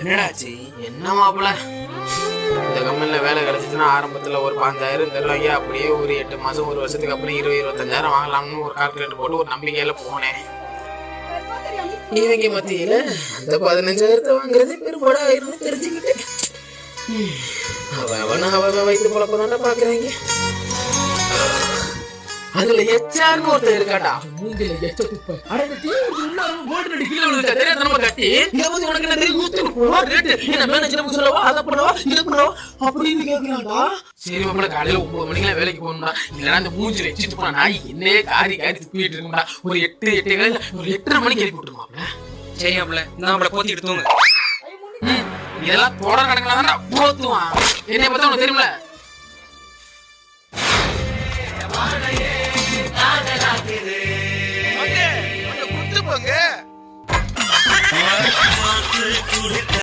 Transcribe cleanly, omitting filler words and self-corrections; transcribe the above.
என்னடாச்சு? என்ன மாப்பிள்ள, இந்த கம்பெனில வேலை கிடைச்சிச்சுன்னா ஆரம்பத்துல ஒரு 5,000 தருவாங்க. அப்படியே ஒரு 8 மாசம் 1 வருஷத்துக்கு அப்புறம் 20-25,000 வாங்கலாம்னு ஒரு கால்குலேட்டர் போட்டு ஒரு நம்பிக்கையில போனேன். இவங்க மத்தியில அந்த 15,000 வாங்குறது பெரும்பாடா இருந்து தெரிஞ்சுக்கிட்டேன். அவன் வயிற்று பொழப்பதாண்டா பாக்குறாங்க. அதுல எச்சார்னு ஒருத்தர் இருக்காடா, மூங்கில எச்ச துப்ப அடங்கி கோல்டு கிலோ தெரியாதனமா கட்டி இத பத்தி உனக்கு என்ன தெரியும்? 130 ரேட் என்ன மேனேஜர் சொல்லவா, அத பண்ணவா, இத பண்ணவா அப்படின்னு கேக்குறாடா. சரி மாப்பிள்ள, காலையில 9 மணிக்கு வேலைக்கு போகணும்டா, இல்லனா அந்த மூஞ்சில எச்சிட்டு போன நாய் என்னே காரி துப்பிட்டு இருக்கும்டா. ஒரு 8:30 மணிக்கு எழுப்பி விட்டுரு மாப்பிள்ள. சரி மாப்பிள்ள, நான் அவளை போத்தி எடுத்துங்க. இதெல்லாம் தொடர் கணக்குல தான்டா போத்துவான். என்னைய பத்தி உனக்கு தெரியுமில. குத்து போங்க.